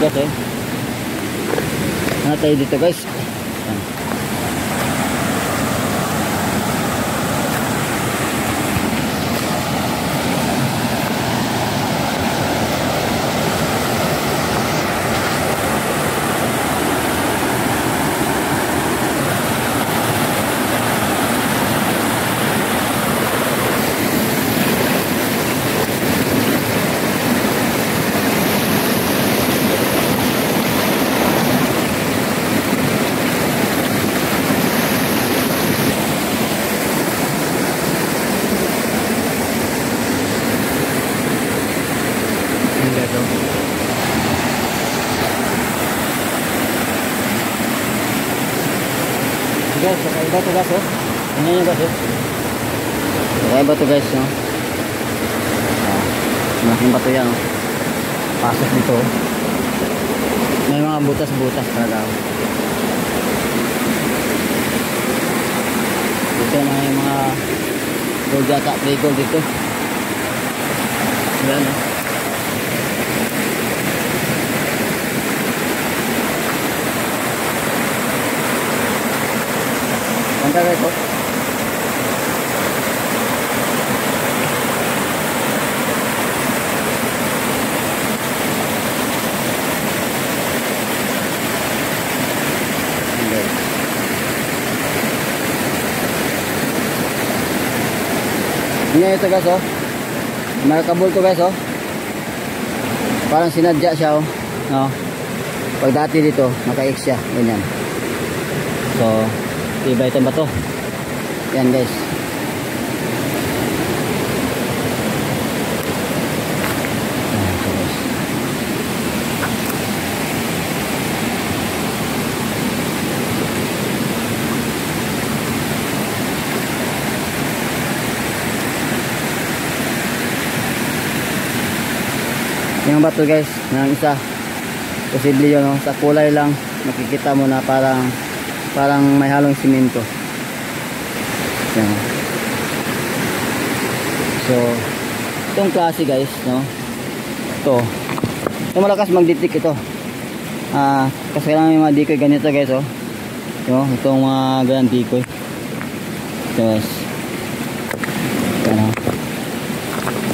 guys, oh. Ano tayo dito guys? Guys, kakaiba to guys, oh. Tingnan nyo guys, oh. Kakaiba to guys, no. Malaking bato yan, oh. Pasok dito, oh. May mga butas-butas talaga, oh. Dito may mga gold yata, play gold dito. Yan, oh. Ganda guys, oh. Tingnan ito guys, oh. Makakabul to guys, oh. Parang sinadya siya, oh. No? Pag dati dito, naka-X siya, ganyan. So, iba ito ba to? Yan guys. Yung bato guys, ng isa. Posible yun, no? Sa kulay lang makikita mo na parang may halong simento. Yan. So, itong klase guys, no? Ito malakas mag-detect ito. Kasi kailangan yung mga decoy ganito guys, oh. No? Itong mga ganyan decoy. Tapos yan, oh.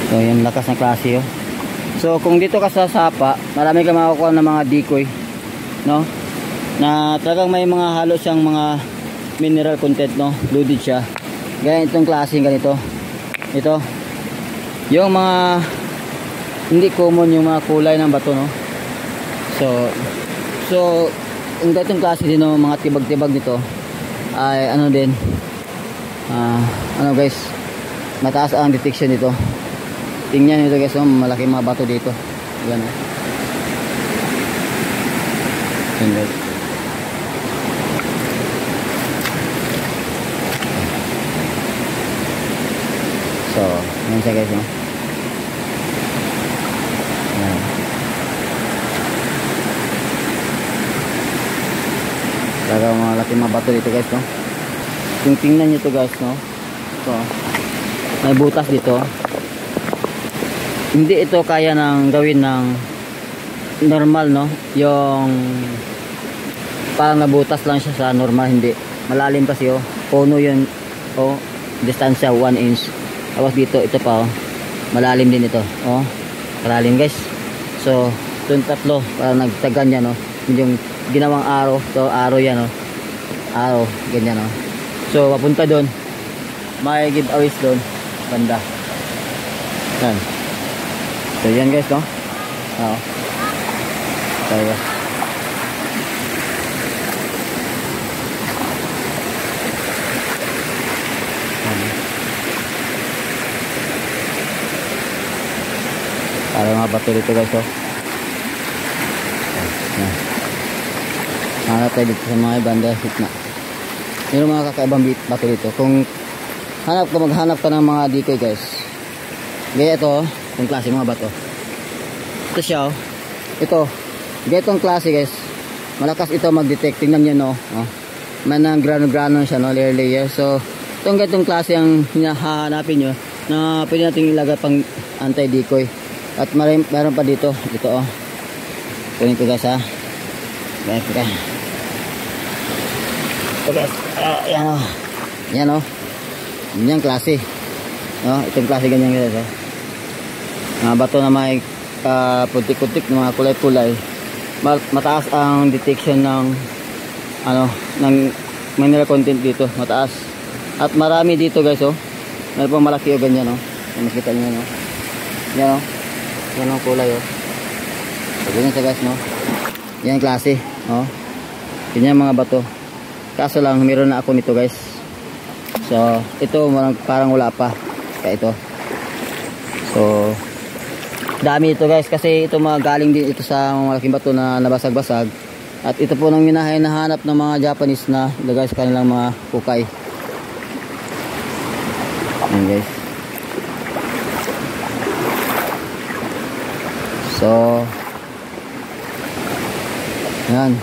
So, yung lakas na klase, oh. So, kung dito ka sa sapa, marami ka makukuha ng mga decoy, no? Na talagang may mga halos siyang mga mineral content, no? Loaded siya. Ganyan itong klaseng ganito. Ito. Yung mga hindi common yung mga kulay ng bato, no? So yung ganitong klase din, no? Mga tibag-tibag nito ay ano din, ano guys, mataas ang detection nito. Tingnan nyo ito guys, no? Malaki mga bato dito. Yan, no? Yan guys. So, yan siya guys, no? Yan. Talaga malaki mga bato dito guys, no? Kung tingnan nyo ito guys, no? So, may butas dito. Hindi ito kaya nang gawin ng normal, no? Yung parang nabutas lang siya sa normal, hindi. Malalim kasi, oh. Puno yun, oh. Distansya 1 inch. Tapos dito, ito pa, oh. Malalim din ito, oh. Malalim guys. So, itong tatlo, parang nagtagan yan, oh. Yung ginawang arrow. So, arrow yan, oh. Arrow, ganyan, oh. So, papunta doon. May giveaways doon. Banda. Yan. So yan guys, no? Oo. Tayo. Para mga bato dito guys, oh. Yan. Hanap tayo dito sa mga banda hikna. Meron mga kakaibang bato dito. Kung maghanap ka ng mga decoy guys. Gaya ito, itong klase mga bato. Ito siya, oh. Ito, ganitong klase guys. Malakas ito mag-detect. Tingnan nyo, no? Oh. May nang grano-grano siya, no? Layer. So, itong ganitong klase ang hinahanapin nyo na pwede natin ilagay pang anti-decoy. At meron pa dito. Ito, oh. Kunin ko guys ha. Okay. Ito guys. Yan o. Yan o. Yan klase. Itong klase ganyan guys. Mga bato na may putik-putik na mga kulay-kulay. Mataas ang detection ng ng mineral content dito. Mataas. At marami dito guys. Meron pang malaki o ganyan. Makita nyo. Yan o. Yan ang kulay o. So, ganyan siya guys yan klase ganyan mga bato, kaso lang meron na ako nito guys. So ito parang wala pa kaya ito. So dami ito guys kasi ito mga galing din ito sa malaking bato na nabasag-basag. At ito po nang hinahanap ng mga Japanese na ilagay sa kanilang mga kukay. Yan guys. So yan.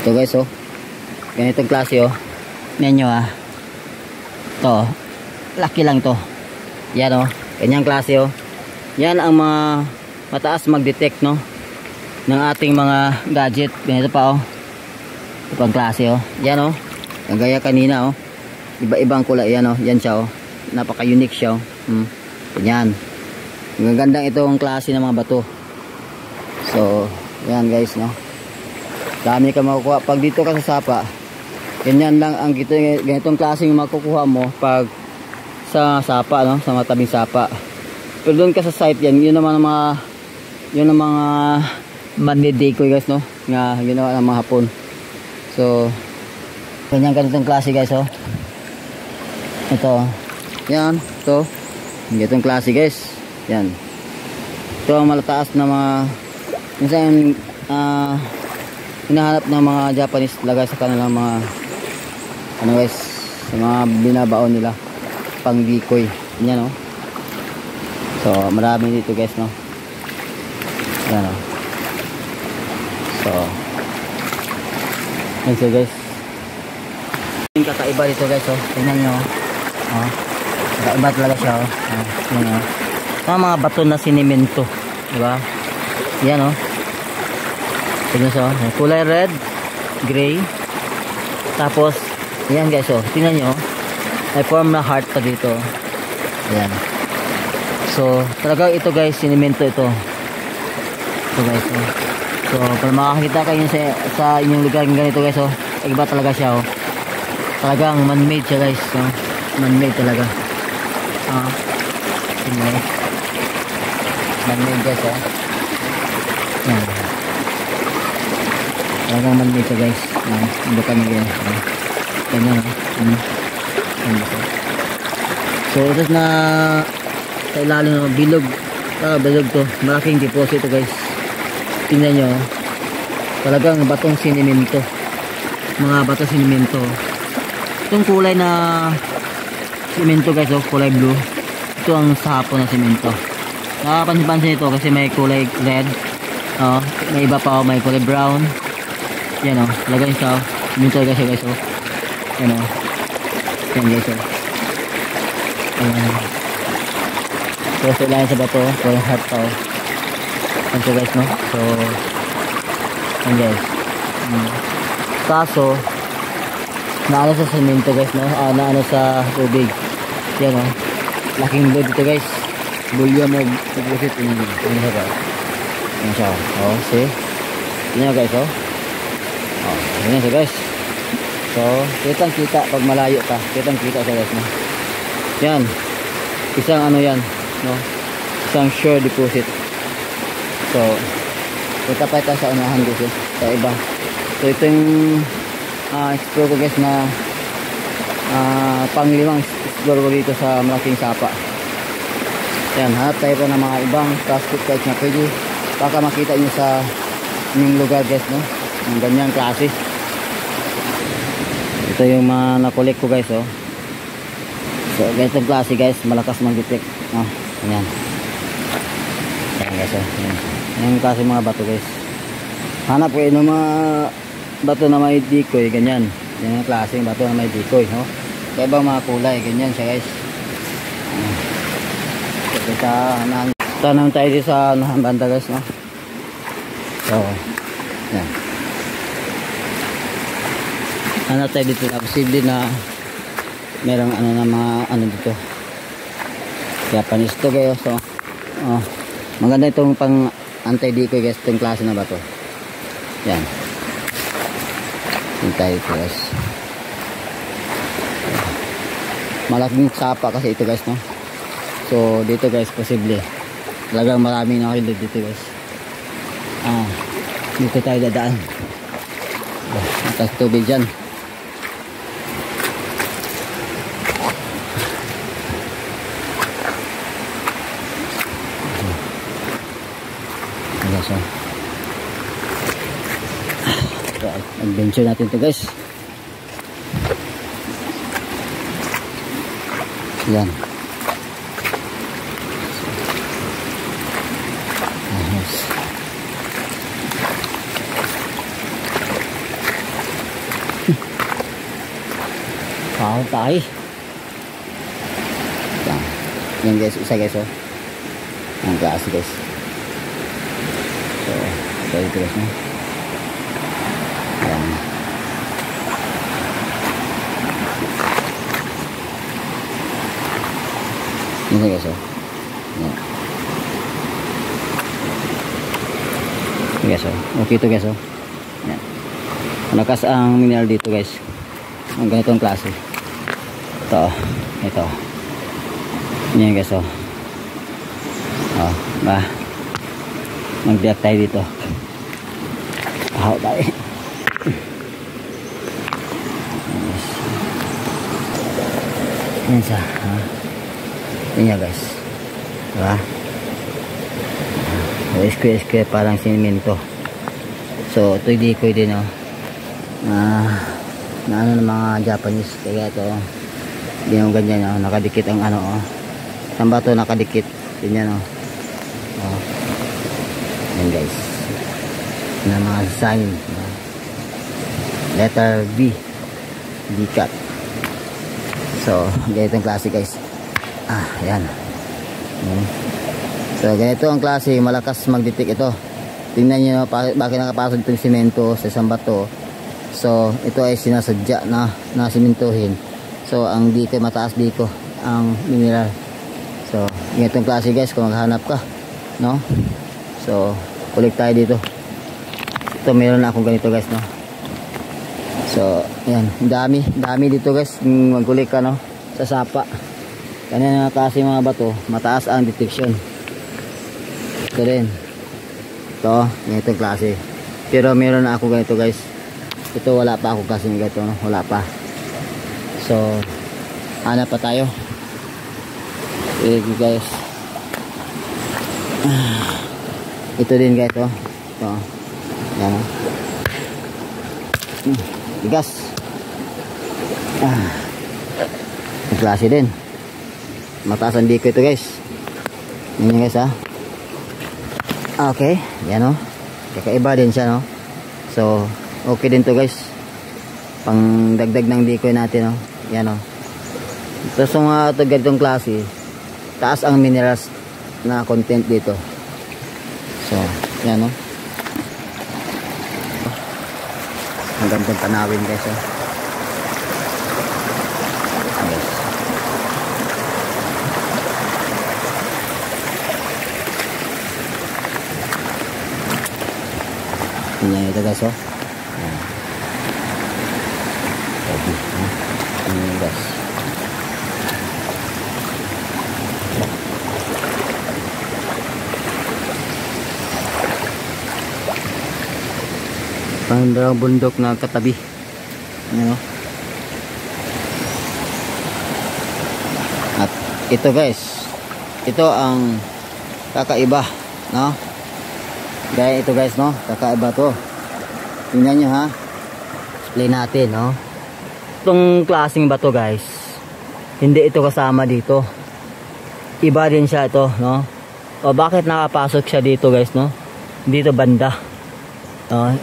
Ito guys ganitong klase yan nyo ito laki lang to. Yan ganyang klase yan ang mga mataas mag-detect ng ating mga gadget. Ganito pa ito pang klase yan ang gaya kanina iba-ibang kulay yan yan siya napaka-unique siya ganyan. Ang gandang itong klase ng mga bato. So yan guys dami ka makukuha pag dito ka sa sapa. Ganyan lang ang ganitong klase yung makukuha mo pag sa sapa sa matabing sapa. Pero doon ka sa site yun naman ang mga man-made decoy guys nga ginawa ng mga Hapon. So ganyan ganitong klase guys ito yan ito ganitong klase guys yan. Ito ang malataas na mga minsan hinahanap ng mga Japanese lagay sa kanilang mga guys sa mga binabaon nila pang decoy yan so marami dito guys yan so yan guys. Yung kakaiba dito guys tingnan nyo kakaiba talaga siya mga bato na sinimento, diba? Yan tingnan siya kulay red, gray, tapos yan guys tingnan nyo may form na heart pa dito. Yan, so talaga ito guys sinimento ito guys so kung makakita kayo sa inyong lugar ganito guys iba talaga siya talagang man-made siya guys man-made talaga man-made guys yan talagang man-made siya guys bukan nyo yan ganyan so ito na sa ilalim ng bilog bilog to, malaking deposit to guys. Tingnan nyo talagang batong sinimento, mga bato sinimento. Itong kulay na simento guys kulay blue, ito ang sapon na simento. Nakapansin ito kasi may kulay red, may iba pa may kulay brown. Yan lagay sa simento guys yan yan guys so sila sa bato kulay heart pa yan so guys so yan guys kaso naano sa simento guys naano sa tubig yan laking load dito guys, volume of deposit in here. Yan siya. See? Yan guys yan siya guys. So kitang kita pag malayo ka, kitang kita siya guys yan, isang yan isang sure deposit. So kita pa ito sa unahan guys sa iba. So ito yung explore ko guys na panglimang explore ko dito sa malaking sapa. Yan, hanap tayo pa ng mga ibang plastic type na pwede baka makita nyo sa inyong lugar guys ng ganyang klase. Ito yung mga nakolek ko guys so ganitong klase guys, malakas mag-detect yan guys yung klase mga bato guys. Hanap kayo ng mga bato na may decoy ganyan Yan ang klaseng bato na may decoy, no? Kaya ibang mga kulay, ganyan siya guys. So, tanong tayo dito sa banda guys, no? So, yan. Ano tayo dito na posible na merong ano na mga ano dito. Japanese to guys, so. Maganda itong pang anti-decoy guys, itong klase na bato. Yan. Hintay ito guys. Malaking sapa kasi ito guys, no? So dito guys, posible talagang maraming nakilid dito guys. Dito tayo dadaan. Atas tubig dyan. So, adventure natin to guys. Yan. Ayos. Pahal tayo. Yan guys, isa guys, oh. Ang klase guys. So, tayo guys, no? Yan. Yan guys, oh. Yan. Yan guys, oh. Okay ito guys, oh. Yan. Malakas ang mineral dito guys. Ang ganitong klase. Ito, oh. Ito. Yan guys, oh. Oh, ba? Mag-biyak tayo dito. Pahaw tayo. Yan siya, ha? Yan niya guys, diba? Square parang simento. So ito yung decoy din, oh. Na ano ng mga Japanese. Kaya ito, hindi yung ganyan, oh. Nakadikit ang ano, oh. Saan ba ito nakadikit? Ganyan, oh. Oh. Yan guys, na mga sign, letter B, D-cut. So ganitong klase guys. Yan. So ganito ang klase, malakas magditik ito. Tingnan nyo bakit nakapasok itong simento sa isang bato. So ito ay sinasadya na simentohin. So ang dito mataas dito ang mineral. So ganitong klase guys kung maghanap ka, no? So kulik tayo dito. Ito meron na akong ganito guys, no? So yan, dami dito guys. Magkulik ka, no? Sa sapa. Kanina kasi mga bato, mataas ang detection. Ito rin. Ito, ganitong klase. Pero meron na ako ganito guys. Ito wala pa ako kasi ganito, no? Wala pa. So hanap pa tayo. Guys. Ito din guys, oh. Ito. Yan, oh. Bigas. Ang klase din. Mataas ang diko ito guys. Yan guys, ha. Okay. Yan, oh. Kakaiba din siya, no. So okay din to guys. Pang dagdag ng dikoy natin, oh. Yan, oh. Ito sa mga ito ganitong klase, taas ang minerals na content dito. So yan, oh. Ang gandang tanawin guys, oh. Yes. Yan ito guys, oh. Yan guys. Ang bundok na katabi. Ano? At ito guys, ito ang kakaiba, no? Gaya ito guys, no? Kakaiba to. Tingnan nyo, ha? Explain natin, no? Itong klaseng bato guys, hindi ito kasama dito. Iba din siya ito, no? O bakit nakapasok siya dito guys, no? Dito banda.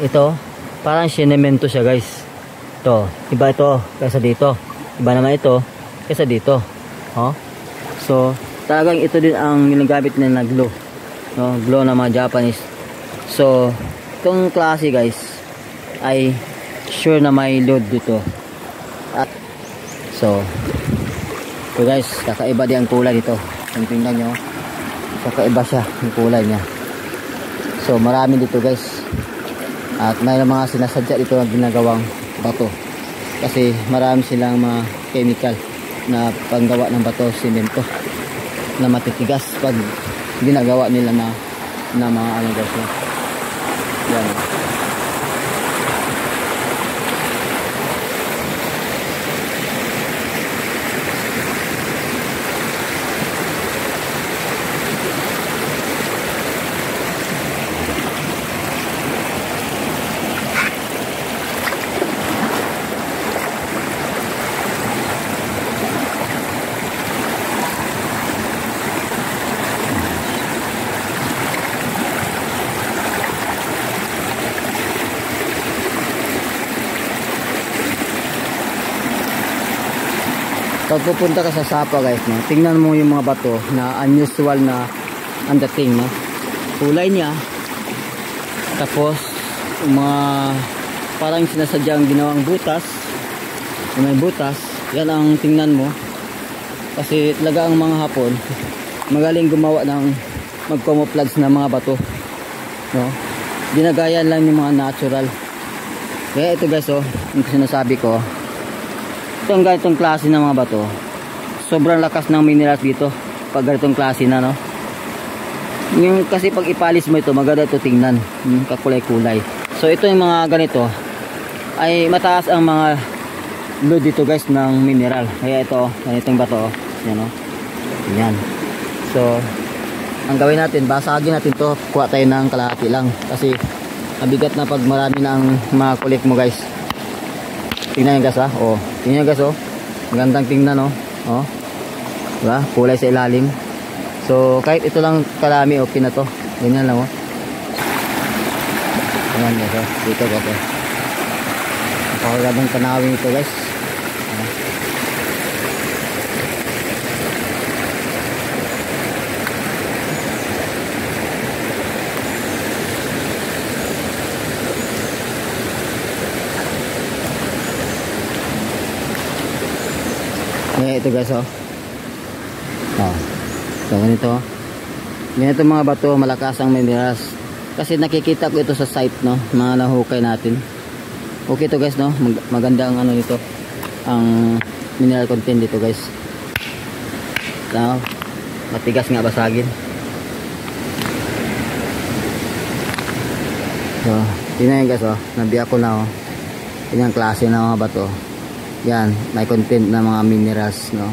Ito parang sinemento siya guys. To, iba ito kaysa dito. Iba naman ito kaysa dito. Oh. So, talagang ito din ang ginagamit nila na glue. No, glue ng mga Japanese. So, itong klase guys ay sure na may load dito. At so, ito guys, kakaiba din ang kulay dito. Kung tingnan nyo, kakaiba siya ang kulay niya. So, marami dito guys. At may mga sinasadya dito na ginagawang bato. Kasi marami silang mga chemical na panggawa ng bato, simento na matitigas pag ginagawa nila na mga ano guys. Yan. Pag pupunta ka sa Sapa guys, no, tingnan mo yung mga bato na unusual na ang dating, no? Kulay niya, tapos mga parang sinasadyang ginawang butas, may butas, yan ang tingnan mo. Kasi talaga ang mga Hapon magaling gumawa ng mag-camouflage na mga bato, no? Ginagayan lang yung mga natural. Kaya ito guys, oh, yung sinasabi ko, itong ganitong klase ng mga bato, sobrang lakas ng minerals dito pag ganitong klase na, no? Yung kasi pag ipalis mo ito, maganda ito tingnan, kakulay-kulay. So ito yung mga ganito ay mataas ang mga load dito guys ng mineral. Kaya ito, ganitong bato, yan, no? Yan. So ang gawin natin, basagin natin to, kuha tayo ng kalahati lang kasi mabigat na pag marami na ang mga kulit mo guys. Tingnan yung gas, ha? Oh, tingnan yung gas, oh. Magandang tingnan, oh. Oh. Diba? Kulay sa ilalim. So, kahit ito lang kalami, okay na to. Ganyan lang, oh. Ganyan, guys, oh. Dito, guys, oh. Napakagandang tanawin ito, guys. Ito guys, oh. Oh. So ganito. Ganito mga bato, malakas ang minerals. Kasi nakikita ko ito sa site, no, mga nahukay natin. Okay to guys, no. Maganda ang ano nito, ang mineral content dito guys. So, matigas nga basagin. So, tingnan guys, oh. Nabiyak ko na, oh. Yung klase ng mga bato. Yan, may content na mga minerals, no.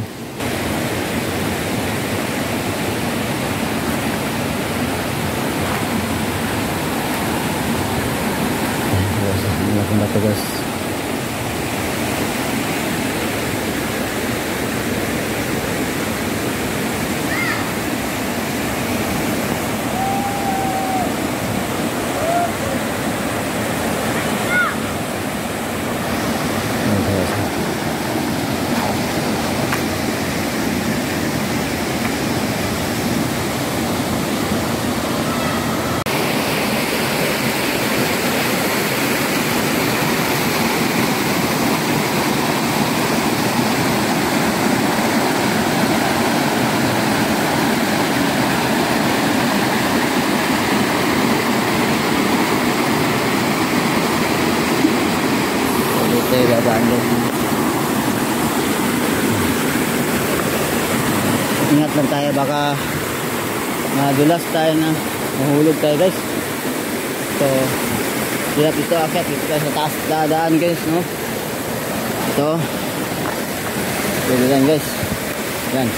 Malaking bato guys. Ingat lang tayo, baka madulas tayo na mahulog tayo guys. So hirap ito, akit ito sa taas dadaan guys, no. Ito dito lang guys, yan.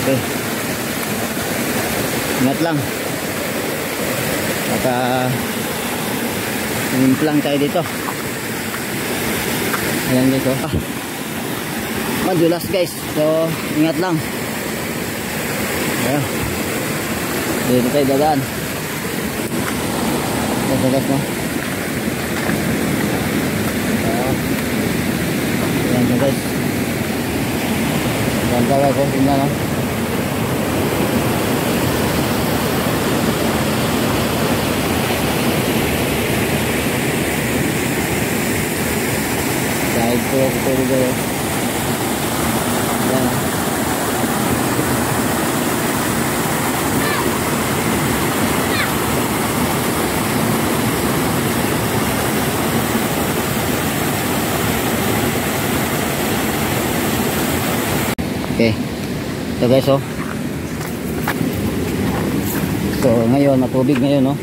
Okay, ingat lang, baka nimplang tayo dito. Ayan guys, oh. Madulas guys, so ingat lang. Ayan, dito tayo dadaan. Ito guys, no. Yan yun guys. Yan guys, tingnan no. Dahil po ako tuloy guys. Yan. Okay. So guys, oh. So ngayon, matubig ngayon, no.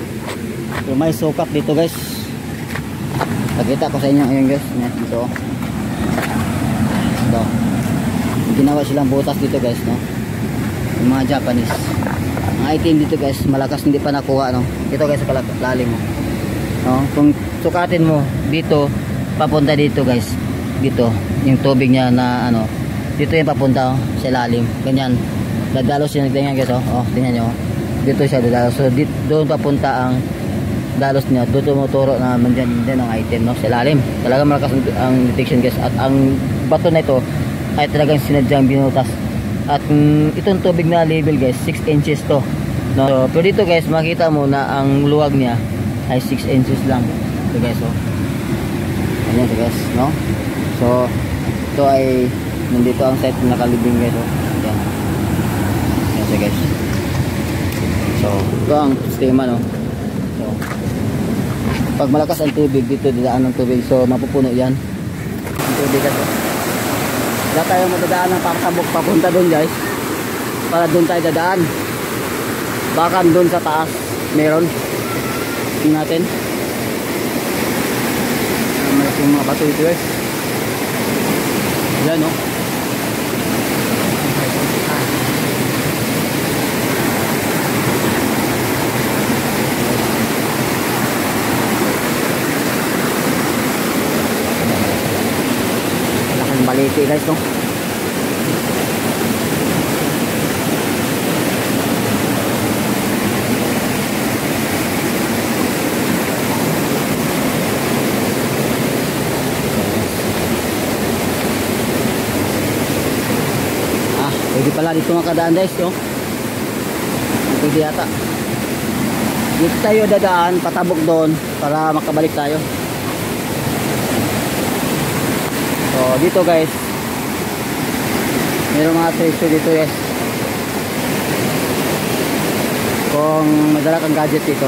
So may sukat dito guys. Pakita ko sa inyo ngayon guys. Dito. Ito. Ginawa silang butas dito guys, no. Yung mga Japanese. Ang item dito guys, malakas hindi pa nakuha, no. Ito guys sa lalim mo. No, kung sukatin mo dito, papunta dito guys. Dito, yung tubig niya na ano, dito yung papunta sa ilalim. Ganyan. Dadalos siya ganyan guys, oh. Oh, tingnan niyo. Dito siya dadalos. So dito, doon papunta ang dalos niya. Doon tumuturo na mandyan din ang item, no, sa ilalim. Talaga malakas ang detection guys. At ang bato na ito ay talagang sinadyang binutas. At itong tubig na level guys, 6 inches to. No? So, pero dito guys, makita mo na ang luwag niya ay 6 inches lang. Ito guys, oh. Ayan ito guys, no? So ito ay nandito ang site na nakalibing guys, oh. Ayan. Ayan siya guys. So ito ang sistema, no. So pag malakas ang tubig dito, dadaan ng tubig, so mapupuno yan ang tubig guys, oh. Wala tayong madadaan ng pakasabok papunta doon guys, para doon tayo dadaan. Baka doon sa taas meron. Tingnan natin. Malaking mga bato ito guys. Yan, no. Malaking baliti guys, no. Pwede pala dito makadaan guys, no? Pwede yata. Dito tayo dadaan, patabok doon para makabalik tayo. So dito guys, mayroong mga treasure dito guys. Kung madala kang gadget dito,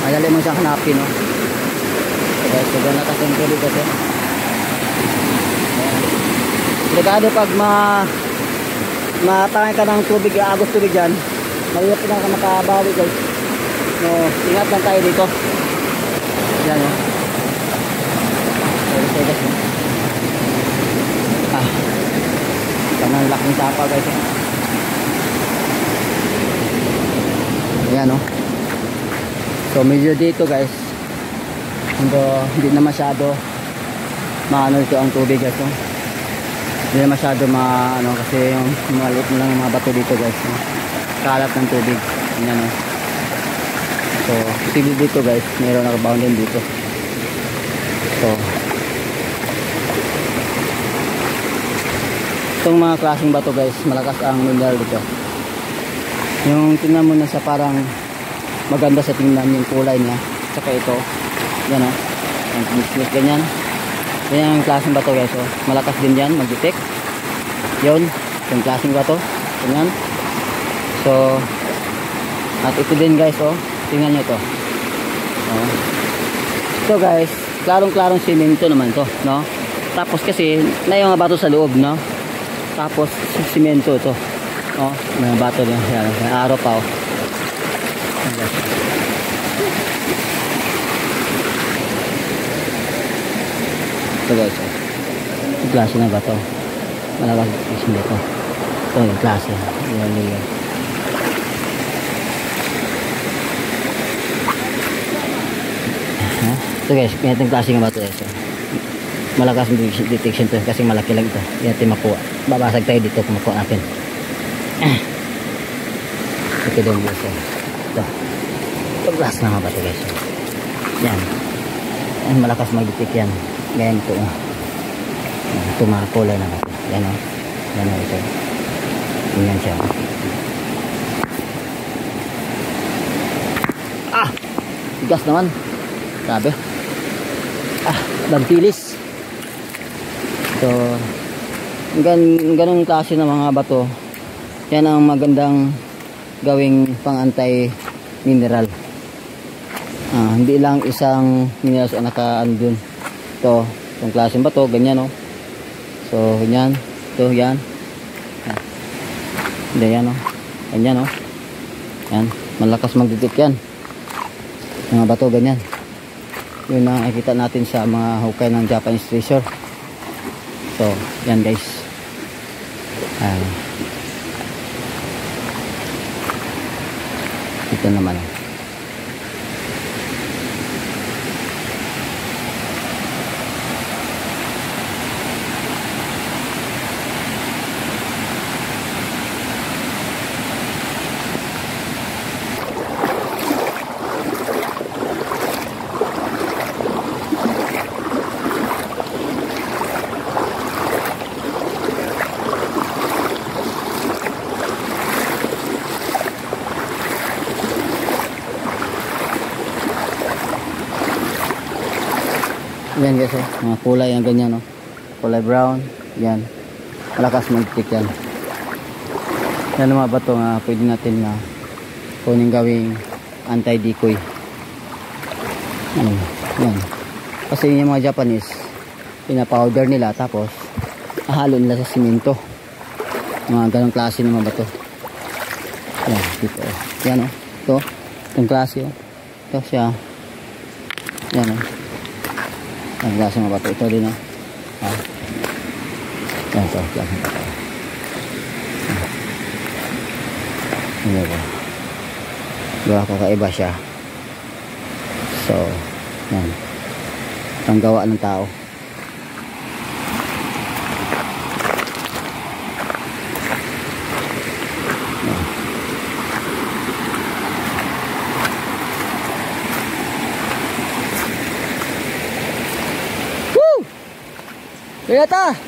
madali mo siyang hanapin, no? So guys, so gano'n kasi ang tuloy kasi. Delikado pag matangay ka ng tubig, agos tubig dyan, malilap na ka makabawi guys. No, ingat lang tayo dito. Yan, no. Sorry guys, no. Tanang laking tapa guys, no. Ayan, no. So medyo dito guys, hindi na masyado maano ito ang tubig guys, no. Hindi na masyado ano, kasi yung maliit lang yung mga bato dito guys, no? Kalat ng tubig. Yan, no? So sige dito guys, mayroon nakabound din dito. So itong mga klaseng bato guys, malakas ang mineral dito. Yung tingnan mo na sa parang maganda sa tingnan yung kulay niya. Saka ito, yan, no? Ang ganyan. Yan ang klaseng bato guys, oh. Malakas din yan, mag-detect. Yun, yung klaseng bato. Ganyan. So, at ito din guys, oh. Tingnan nyo to. Oh. Ito guys, klarong-klarong simento naman to, no? Tapos kasi, na yung bato sa loob, no? Tapos, simento to. Oh, may bato din. Yan, may araw pa, oh. Ito guys, yung klase na ba ito? Malakas yung dito. Ito yung klase. Yan. Ito guys, ganitong klase nga ba ito guys? Malakas yung detection to kasi malaki lang ito. Yan natin makuha. Babasag tayo dito kung makuha natin. Ito din guys. Ito. Ito klase na nga ba ito guys? Yan. Malakas mag-detect yan. Ganyan po. Tumakulay na bato. Yan o. Yan o ito. Ganyan siya. Ah! Tigas naman. Grabe. Ah, dantilis. So, ganong klase ng mga bato. Yan ang magandang gawing pang-antay mineral. Hindi lang isang mineral ang naka-ano dun. Ito, itong klaseng bato, ganyan o. So, ganyan. Ito, yan. Hindi, yan o. Ganyan o. Yan. Malakas magdikit yan. Mga bato, ganyan. Yun ang nakikita natin sa mga hukay ng Japanese treasure. So, yan guys. Ito naman. Yan guys, mga kulay ang ganyan, kulay brown, yan, malakas mag-tick yan. Yan ang mga bato nga pwede natin na kuning gawing anti-decoy. Yan. Kasi yung mga Japanese, pinapowder nila tapos ahalo nila sa simento. Mga ganong klase ng mga bato. Yan, dito. Yan ito, itong klase ito siya. Yan ang klase ng bato. Ito din yan ito, klase ng bato. Diba, kakaiba siya. So, yan. Ang gawa ng tao. Yan. Woo! Kaya ta!